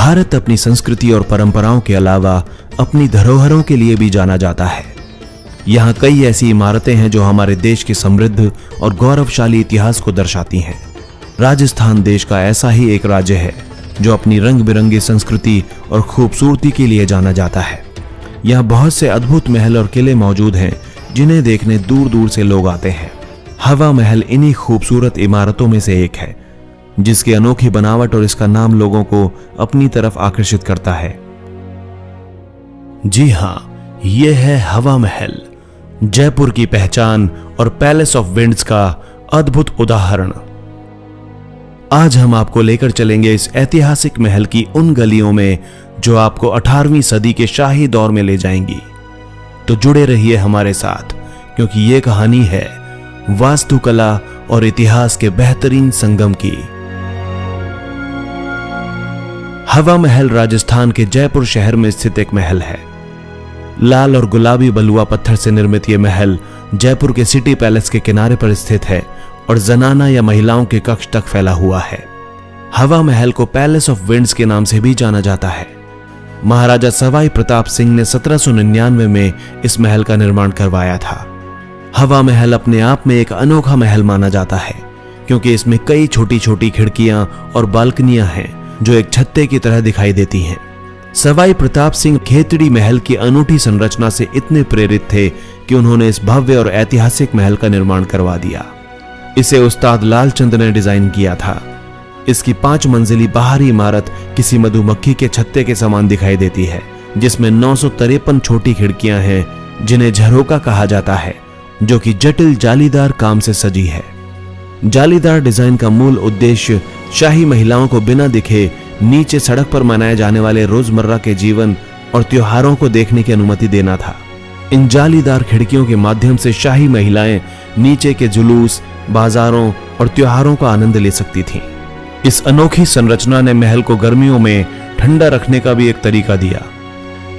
भारत अपनी संस्कृति और परंपराओं के अलावा अपनी धरोहरों के लिए भी जाना जाता है। यहाँ कई ऐसी इमारतें हैं जो हमारे देश के समृद्ध और गौरवशाली इतिहास को दर्शाती हैं। राजस्थान देश का ऐसा ही एक राज्य है जो अपनी रंग बिरंगी संस्कृति और खूबसूरती के लिए जाना जाता है। यहाँ बहुत से अद्भुत महल और किले मौजूद हैं जिन्हें देखने दूर दूर से लोग आते हैं। हवा महल इन्हीं खूबसूरत इमारतों में से एक है जिसकी अनोखी बनावट और इसका नाम लोगों को अपनी तरफ आकर्षित करता है। जी हाँ, यह है हवा महल, जयपुर की पहचान और पैलेस ऑफ विंड्स का अद्भुत उदाहरण। आज हम आपको लेकर चलेंगे इस ऐतिहासिक महल की उन गलियों में जो आपको 18वीं सदी के शाही दौर में ले जाएंगी। तो जुड़े रहिए हमारे साथ, क्योंकि यह कहानी है वास्तुकला और इतिहास के बेहतरीन संगम की। हवा महल राजस्थान के जयपुर शहर में स्थित एक महल है। लाल और गुलाबी बलुआ पत्थर से निर्मित यह महल जयपुर के सिटी पैलेस के किनारे पर स्थित है और जनाना या महिलाओं के कक्ष तक फैला हुआ है। हवा महल को पैलेस ऑफ विंड्स के नाम से भी जाना जाता है। महाराजा सवाई प्रताप सिंह ने 1799 में इस महल का निर्माण करवाया था। हवा महल अपने आप में एक अनोखा महल माना जाता है क्योंकि इसमें कई छोटी छोटी खिड़कियां और बालकनियां हैं जो एक छत्ते की तरह दिखाई देती हैं। सवाई प्रताप सिंह खेतड़ी महल की अनूठी संरचना से इतने प्रेरित थे कि उन्होंने इस भव्य और ऐतिहासिक महल का निर्माण करवा दिया। इसे उस्ताद लालचंद ने डिजाइन किया था। इसकी 5 मंजिली बाहरी इमारत किसी मधुमक्खी के छत्ते के समान दिखाई देती है, जिसमें 953 छोटी खिड़कियां हैं जिन्हें झरोका कहा जाता है, जो कि जटिल जालीदार काम से सजी है। जालीदार डिजाइन का मूल उद्देश्य शाही महिलाओं को बिना दिखे नीचे सड़क पर मनाए जाने वाले रोजमर्रा के जीवन और त्योहारों को देखने की अनुमति देना था। इन जालीदार खिड़कियों के माध्यम से शाही महिलाएं नीचे के जुलूस, बाजारों और त्योहारों का आनंद ले सकती थीं। इस अनोखी संरचना ने महल को गर्मियों में ठंडा रखने का भी एक तरीका दिया।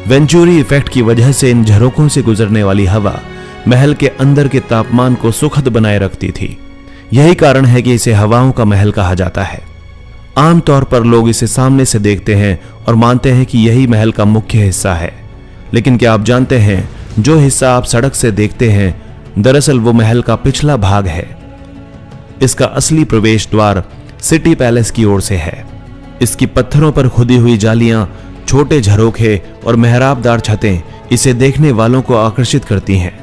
वेंचुरी इफेक्ट की वजह से इन झरोकों से गुजरने वाली हवा महल के अंदर के तापमान को सुखद बनाए रखती थी। यही कारण है कि इसे हवाओं का महल कहा जाता है। आमतौर पर लोग इसे सामने से देखते हैं और मानते हैं कि यही महल का मुख्य हिस्सा है, लेकिन क्या आप जानते हैं जो हिस्सा आप सड़क से देखते हैं दरअसल वो महल का पिछला भाग है। इसका असली प्रवेश द्वार सिटी पैलेस की ओर से है। इसकी पत्थरों पर खुदी हुई जालियां, छोटे झरोखे और मेहराबदार छतें इसे देखने वालों को आकर्षित करती हैं।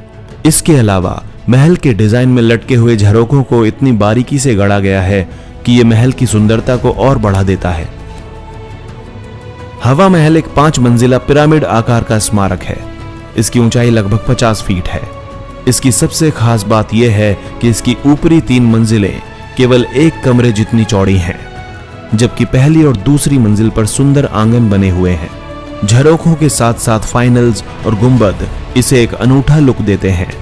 इसके अलावा महल के डिजाइन में लटके हुए झरोकों को इतनी बारीकी से गढ़ा गया है कि यह महल की सुंदरता को और बढ़ा देता है। हवा महल एक 5 मंजिला पिरामिड आकार का स्मारक है। इसकी ऊंचाई लगभग 50 फीट है। इसकी सबसे खास बात यह है कि इसकी ऊपरी 3 मंजिलें केवल एक कमरे जितनी चौड़ी हैं, जबकि पहली और दूसरी मंजिल पर सुंदर आंगन बने हुए हैं। झरोखों के साथ साथ फाइनल्स और गुंबद इसे एक अनूठा लुक देते हैं।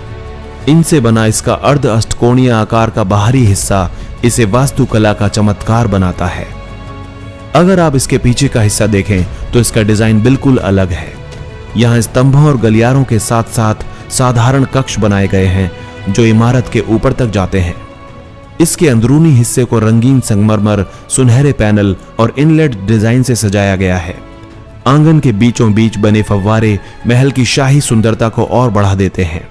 इनसे बना इसका अर्ध अष्टकोणीय आकार का बाहरी हिस्सा इसे वास्तुकला का चमत्कार बनाता है। अगर आप इसके पीछे का हिस्सा देखें तो इसका डिजाइन बिल्कुल अलग है। यहाँ स्तंभों और गलियारों के साथ साथ साधारण कक्ष बनाए गए हैं जो इमारत के ऊपर तक जाते हैं। इसके अंदरूनी हिस्से को रंगीन संगमरमर, सुनहरे पैनल और इनलेट डिजाइन से सजाया गया है। आंगन के बीचों बीच बने फव्वारे महल की शाही सुंदरता को और बढ़ा देते हैं।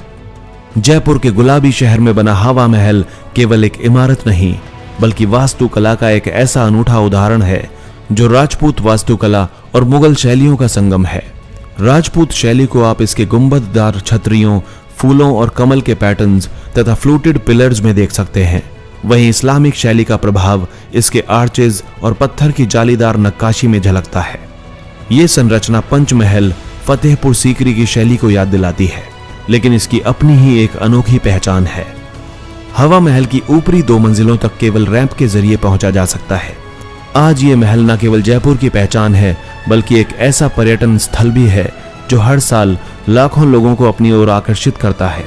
जयपुर के गुलाबी शहर में बना हवा महल केवल एक इमारत नहीं, बल्कि वास्तुकला का एक ऐसा अनूठा उदाहरण है जो राजपूत वास्तुकला और मुगल शैलियों का संगम है। राजपूत शैली को आप इसके गुंबददार छतरियों, फूलों और कमल के पैटर्न्स तथा फ्लूटेड पिलर्स में देख सकते हैं। वहीं इस्लामिक शैली का प्रभाव इसके आर्चेज और पत्थर की जालीदार नक्काशी में झलकता है। ये संरचना पंचमहल, फतेहपुर सीकरी की शैली को याद दिलाती है, लेकिन इसकी अपनी ही एक अनोखी पहचान है। हवा महल की ऊपरी 2 मंजिलों तक केवल रैंप के जरिए पहुंचा जा सकता है। आज ये महल न केवल जयपुर की पहचान है, बल्कि एक ऐसा पर्यटन स्थल भी है जो हर साल लाखों लोगों को अपनी ओर आकर्षित करता है।